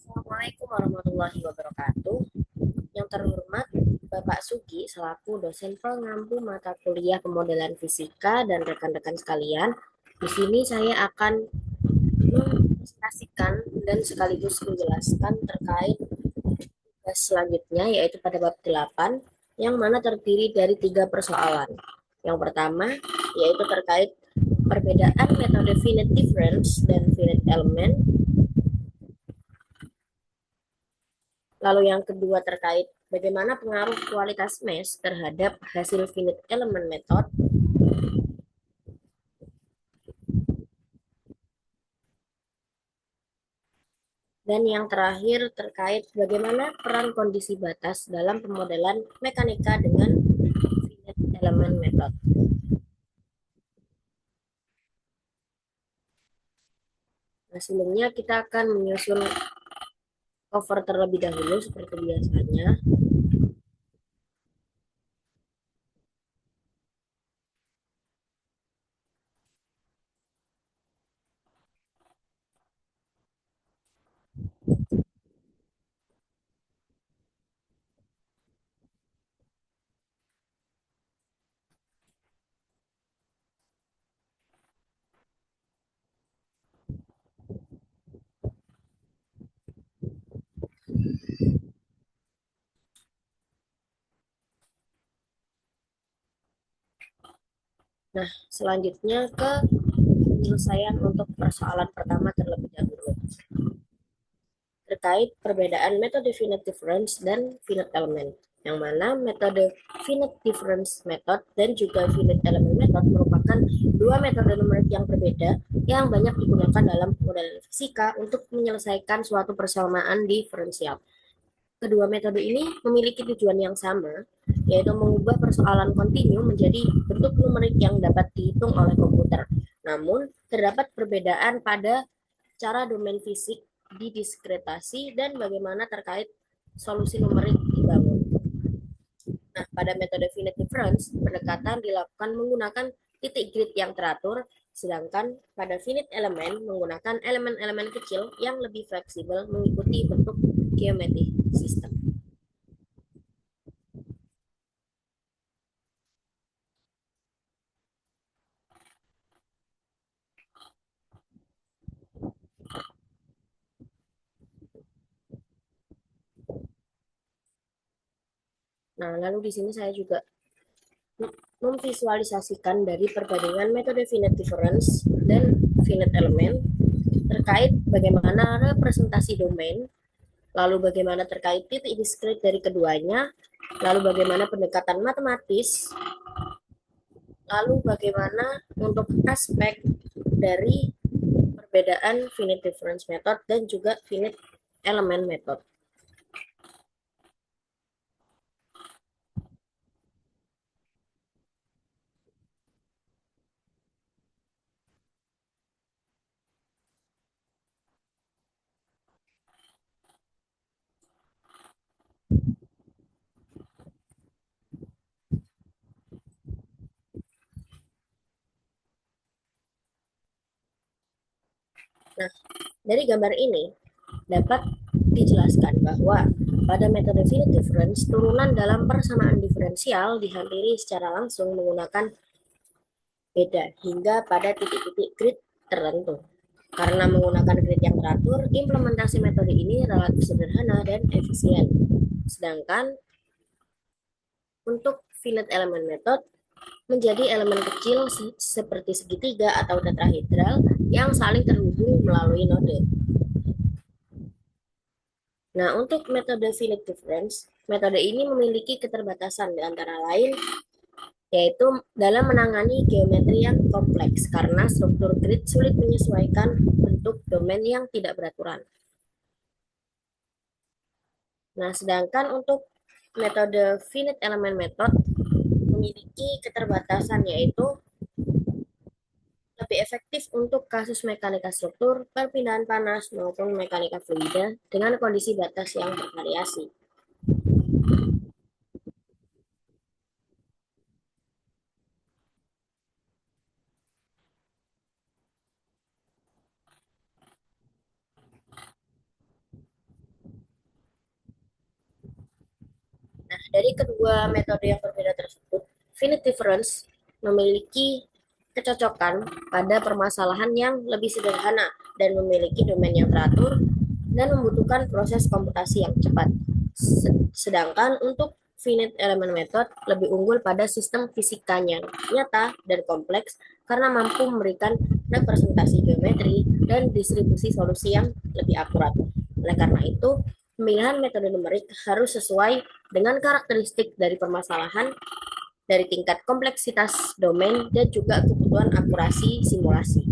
Assalamualaikum warahmatullahi wabarakatuh. Yang terhormat Bapak Sugi selaku dosen pengampu mata kuliah pemodelan fisika dan rekan-rekan sekalian. Di sini saya akan mempresentasikan dan sekaligus menjelaskan terkait tugas selanjutnya yaitu pada bab 8 yang mana terdiri dari 3 persoalan. Yang pertama yaitu terkait perbedaan metode finite difference dan finite element. Lalu yang kedua terkait bagaimana pengaruh kualitas mesh terhadap hasil finite element method. Dan yang terakhir terkait bagaimana peran kondisi batas dalam pemodelan mekanika dengan finite element method. Nah, sebelumnya kita akan menyusun cover terlebih dahulu seperti biasanya. Nah, selanjutnya ke penyelesaian untuk persoalan pertama terlebih dahulu. Terkait perbedaan metode finite difference dan finite element, yang mana metode finite difference method dan juga finite element method merupakan dua metode numerik yang berbeda yang banyak digunakan dalam pemodelan fisika untuk menyelesaikan suatu persamaan diferensial. Kedua metode ini memiliki tujuan yang sama, yaitu mengubah persoalan kontinu menjadi bentuk numerik yang dapat dihitung oleh komputer. Namun, terdapat perbedaan pada cara domain fisik didiskretasi dan bagaimana terkait solusi numerik dibangun. Nah, pada metode finite difference, pendekatan dilakukan menggunakan titik grid yang teratur, sedangkan pada finite element menggunakan elemen-elemen kecil yang lebih fleksibel mengikuti bentuk geometrik sistem. Nah, lalu di sini saya juga memvisualisasikan dari perbandingan metode finite difference dan finite element terkait bagaimana representasi domain, lalu bagaimana terkait titik diskret dari keduanya, lalu bagaimana pendekatan matematis, lalu bagaimana untuk aspek dari perbedaan finite difference method dan juga finite element method. Nah, dari gambar ini dapat dijelaskan bahwa pada metode finite difference, turunan dalam persamaan diferensial dihampiri secara langsung menggunakan beda hingga pada titik-titik grid tertentu. Karena menggunakan grid yang teratur, implementasi metode ini relatif sederhana dan efisien. Sedangkan untuk finite element method menjadi elemen kecil seperti segitiga atau tetrahedral yang saling terhubung melalui node. Nah, untuk metode finite difference, metode ini memiliki keterbatasan di antara lain yaitu dalam menangani geometri yang kompleks karena struktur grid sulit menyesuaikan bentuk domain yang tidak beraturan. Nah, sedangkan untuk metode finite element method memiliki keterbatasan yaitu lebih efektif untuk kasus mekanika struktur, perpindahan panas maupun mekanika fluida dengan kondisi batas yang bervariasi. Dari kedua metode yang berbeda tersebut, finite difference memiliki kecocokan pada permasalahan yang lebih sederhana dan memiliki domain yang teratur dan membutuhkan proses komputasi yang cepat. Sedangkan untuk finite element method lebih unggul pada sistem fisikanya nyata dan kompleks karena mampu memberikan representasi geometri dan distribusi solusi yang lebih akurat. Oleh karena itu, pemilihan metode numerik harus sesuai dengan karakteristik dari permasalahan, dari tingkat kompleksitas domain, dan juga kebutuhan akurasi simulasi.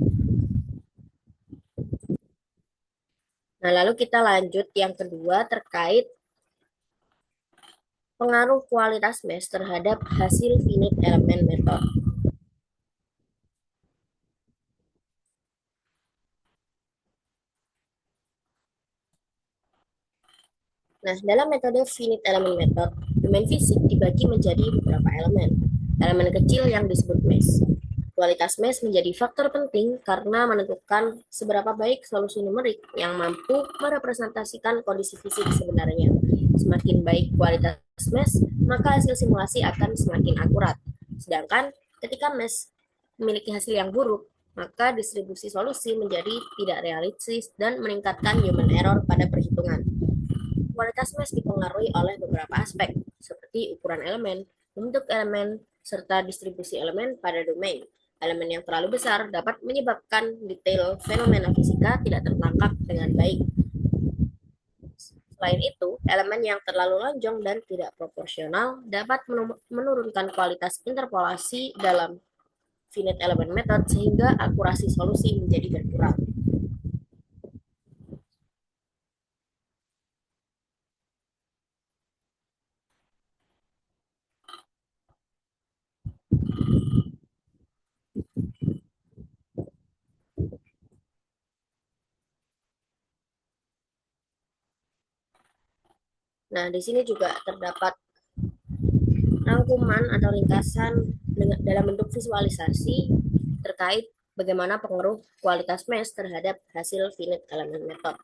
Nah, lalu kita lanjut yang kedua terkait pengaruh kualitas mesh terhadap hasil finite element method. Nah, dalam metode finite element method, domain fisik dibagi menjadi beberapa elemen. Elemen kecil yang disebut mesh. Kualitas mesh menjadi faktor penting karena menentukan seberapa baik solusi numerik yang mampu merepresentasikan kondisi fisik sebenarnya. Semakin baik kualitas mesh, maka hasil simulasi akan semakin akurat. Sedangkan ketika mesh memiliki hasil yang buruk, maka distribusi solusi menjadi tidak realistis dan meningkatkan human error pada perhitungan. Kualitas mesh dipengaruhi oleh beberapa aspek, seperti ukuran elemen, bentuk elemen, serta distribusi elemen pada domain. Elemen yang terlalu besar dapat menyebabkan detail fenomena fisika tidak tertangkap dengan baik. Selain itu, elemen yang terlalu lonjong dan tidak proporsional dapat menurunkan kualitas interpolasi dalam finite element method sehingga akurasi solusi menjadi berkurang. Nah, di sini juga terdapat rangkuman atau ringkasan dalam bentuk visualisasi terkait bagaimana pengaruh kualitas mesh terhadap hasil finite element method,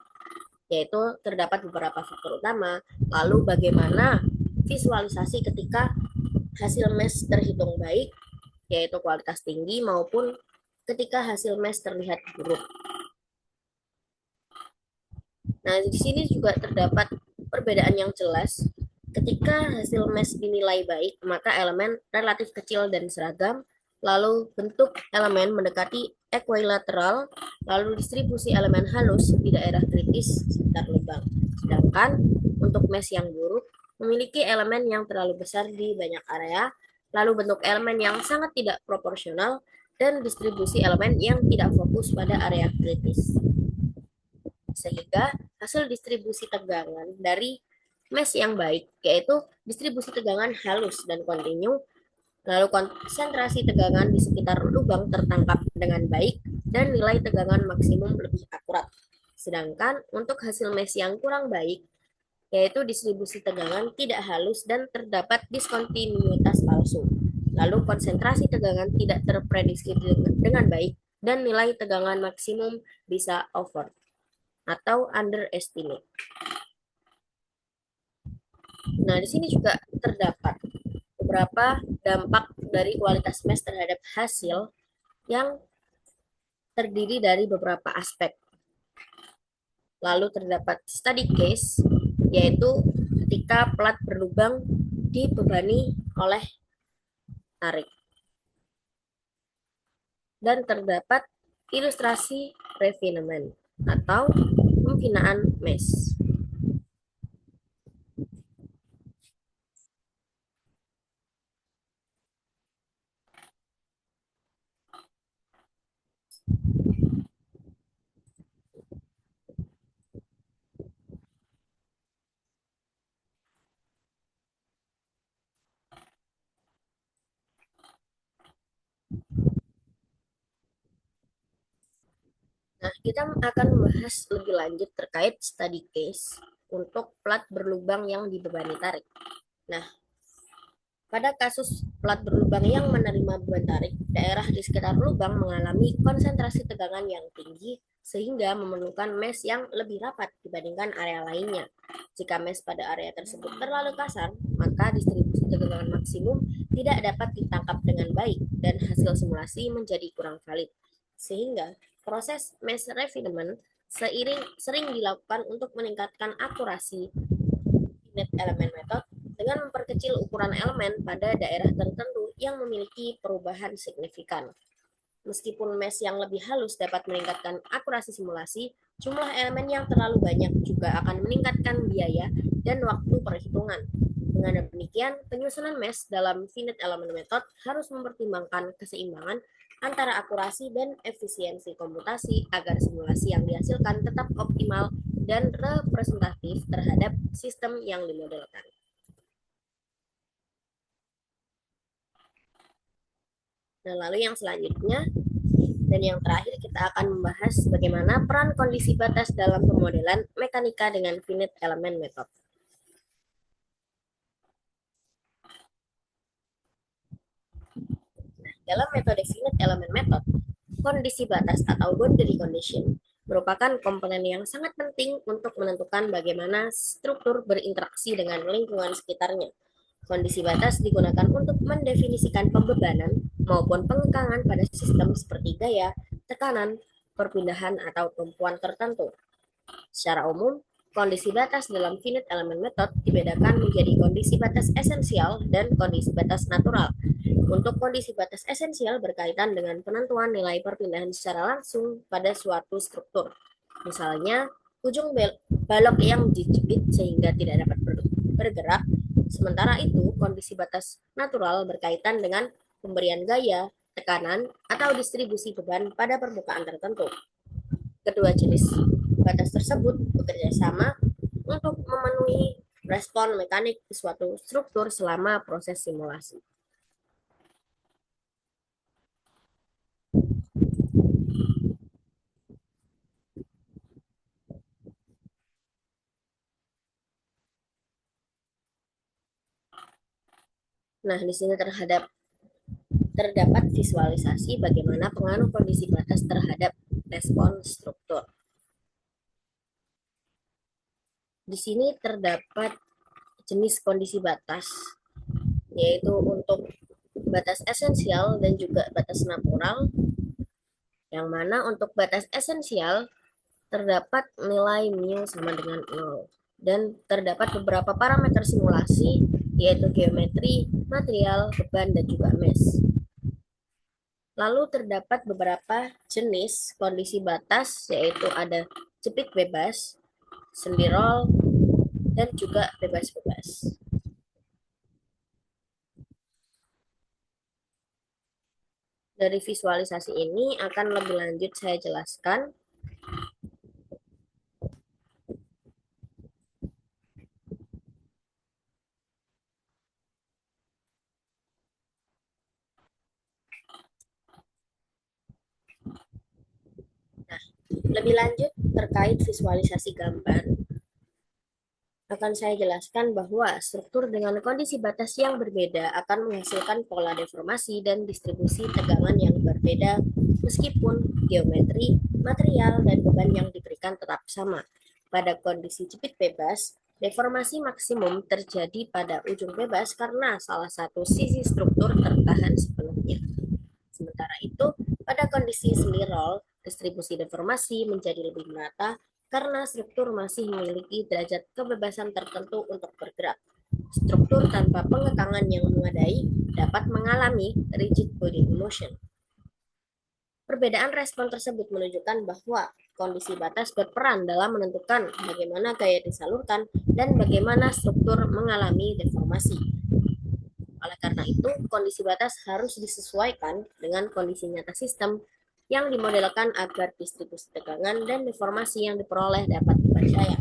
yaitu terdapat beberapa faktor utama, lalu bagaimana visualisasi ketika hasil mesh terhitung baik, yaitu kualitas tinggi, maupun ketika hasil mesh terlihat buruk. Nah, di sini juga terdapat perbedaan yang jelas. Ketika hasil mesh dinilai baik, maka elemen relatif kecil dan seragam, lalu bentuk elemen mendekati equilateral, lalu distribusi elemen halus di daerah kritis sekitar lubang. Sedangkan untuk mesh yang buruk, memiliki elemen yang terlalu besar di banyak area, lalu bentuk elemen yang sangat tidak proporsional, dan distribusi elemen yang tidak fokus pada area kritis, sehingga hasil distribusi tegangan dari mesh yang baik, yaitu distribusi tegangan halus dan kontinu, lalu konsentrasi tegangan di sekitar lubang tertangkap dengan baik, dan nilai tegangan maksimum lebih akurat. Sedangkan untuk hasil mesh yang kurang baik, yaitu distribusi tegangan tidak halus dan terdapat diskontinuitas palsu. Lalu konsentrasi tegangan tidak terprediksi dengan baik, dan nilai tegangan maksimum bisa over atau underestimate. Nah, di sini juga terdapat beberapa dampak dari kualitas mesh terhadap hasil yang terdiri dari beberapa aspek. Lalu terdapat study case, yaitu ketika plat berlubang dibebani oleh tarik. Dan terdapat ilustrasi refinement atau pembinaan mesh. Nah, kita akan membahas lebih lanjut terkait study case untuk plat berlubang yang dibebani tarik. Nah, Pada kasus plat berlubang yang menerima beban tarik, daerah di sekitar lubang mengalami konsentrasi tegangan yang tinggi sehingga memerlukan mesh yang lebih rapat dibandingkan area lainnya. Jika mesh pada area tersebut terlalu kasar, maka distribusi tegangan maksimum tidak dapat ditangkap dengan baik dan hasil simulasi menjadi kurang valid. Sehingga proses mesh refinement sering dilakukan untuk meningkatkan akurasi unit elemen method dengan memperkecil ukuran elemen pada daerah tertentu yang memiliki perubahan signifikan. Meskipun mesh yang lebih halus dapat meningkatkan akurasi simulasi, jumlah elemen yang terlalu banyak juga akan meningkatkan biaya dan waktu perhitungan. Dengan demikian, penyusunan mesh dalam finite element method harus mempertimbangkan keseimbangan antara akurasi dan efisiensi komputasi agar simulasi yang dihasilkan tetap optimal dan representatif terhadap sistem yang dimodelkan. Nah, lalu yang selanjutnya dan yang terakhir kita akan membahas bagaimana peran kondisi batas dalam pemodelan mekanika dengan finite element method. Dalam metode finite element method, kondisi batas atau boundary condition merupakan komponen yang sangat penting untuk menentukan bagaimana struktur berinteraksi dengan lingkungan sekitarnya. Kondisi batas digunakan untuk mendefinisikan pembebanan maupun pengekangan pada sistem seperti gaya, tekanan, perpindahan, atau tumpuan tertentu. Secara umum, kondisi batas dalam finite element method dibedakan menjadi kondisi batas esensial dan kondisi batas natural. Untuk kondisi batas esensial berkaitan dengan penentuan nilai perpindahan secara langsung pada suatu struktur. Misalnya, ujung balok yang dijepit sehingga tidak dapat bergerak. Sementara itu, kondisi batas natural berkaitan dengan pemberian gaya, tekanan, atau distribusi beban pada permukaan tertentu. Kedua jenis batas tersebut bekerja sama untuk memenuhi respon mekanik di suatu struktur selama proses simulasi. Nah, di sini terdapat visualisasi bagaimana pengaruh kondisi batas terhadap respon struktur. Di sini terdapat jenis kondisi batas, yaitu untuk batas esensial dan juga batas natural, yang mana untuk batas esensial terdapat nilai mu sama dengan 0. Dan terdapat beberapa parameter simulasi, yaitu geometri, material, beban, dan juga mesh. Lalu terdapat beberapa jenis kondisi batas, yaitu ada jepit bebas, sendi roll, dan juga bebas-bebas. Dari visualisasi ini akan lebih lanjut saya jelaskan. Nah, lebih lanjut terkait visualisasi gambar, akan saya jelaskan bahwa struktur dengan kondisi batas yang berbeda akan menghasilkan pola deformasi dan distribusi tegangan yang berbeda meskipun geometri, material, dan beban yang diberikan tetap sama. Pada kondisi jepit bebas, deformasi maksimum terjadi pada ujung bebas karena salah satu sisi struktur tertahan sepenuhnya. Sementara itu, pada kondisi sendi roll, distribusi deformasi menjadi lebih merata karena struktur masih memiliki derajat kebebasan tertentu untuk bergerak. Struktur tanpa pengekangan yang memadai dapat mengalami rigid body motion. Perbedaan respon tersebut menunjukkan bahwa kondisi batas berperan dalam menentukan bagaimana gaya disalurkan dan bagaimana struktur mengalami deformasi. Oleh karena itu, kondisi batas harus disesuaikan dengan kondisi nyata sistem yang dimodelkan agar distribusi tegangan dan deformasi yang diperoleh dapat dipercaya.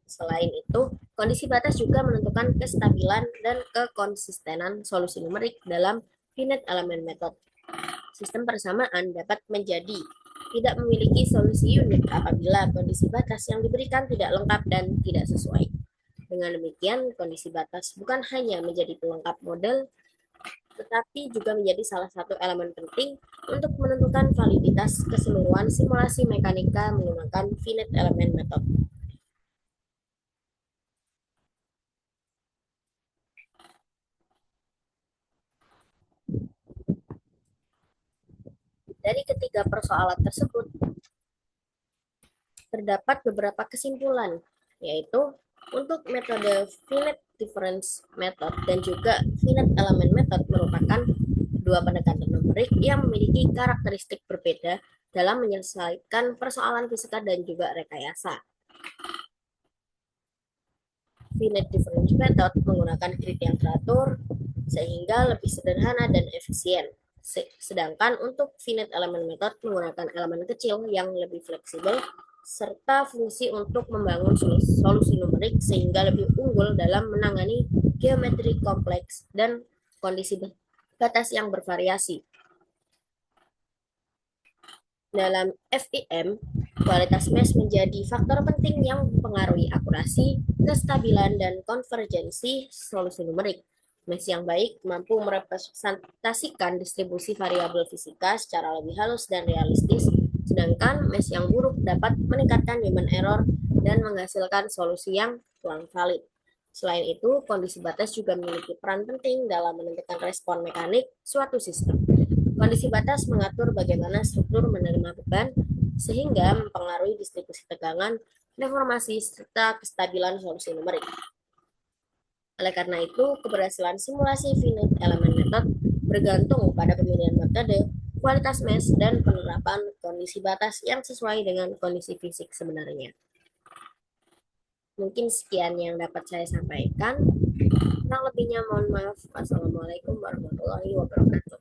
Selain itu, kondisi batas juga menentukan kestabilan dan kekonsistenan solusi numerik dalam finite element method. Sistem persamaan dapat menjadi tidak memiliki solusi unik apabila kondisi batas yang diberikan tidak lengkap dan tidak sesuai. Dengan demikian, kondisi batas bukan hanya menjadi pelengkap model, tetapi juga menjadi salah satu elemen penting untuk menentukan validitas keseluruhan simulasi mekanika menggunakan finite element method. Dari ketiga persoalan tersebut, terdapat beberapa kesimpulan, yaitu untuk metode finite difference method dan juga finite element method merupakan dua pendekatan numerik yang memiliki karakteristik berbeda dalam menyelesaikan persoalan fisika dan juga rekayasa. Finite difference method menggunakan grid yang teratur sehingga lebih sederhana dan efisien. Sedangkan untuk finite element method menggunakan elemen kecil yang lebih fleksibel serta fungsi untuk membangun solusi numerik sehingga lebih unggul dalam menangani geometri kompleks dan kondisi batas yang bervariasi. Dalam FEM, kualitas mesh menjadi faktor penting yang mempengaruhi akurasi, kestabilan, dan konvergensi solusi numerik. Mesh yang baik mampu merepresentasikan distribusi variabel fisika secara lebih halus dan realistis, sedangkan mesh yang buruk dapat meningkatkan human error dan menghasilkan solusi yang kurang valid. Selain itu, kondisi batas juga memiliki peran penting dalam menentukan respon mekanik suatu sistem. Kondisi batas mengatur bagaimana struktur menerima beban, sehingga mempengaruhi distribusi tegangan, deformasi, serta kestabilan solusi numerik. Oleh karena itu, keberhasilan simulasi finite element method bergantung pada pemilihan metode, kualitas mesh, dan penerapan kondisi batas yang sesuai dengan kondisi fisik sebenarnya. Mungkin sekian yang dapat saya sampaikan. Kurang lebihnya mohon maaf. Wassalamualaikum warahmatullahi wabarakatuh.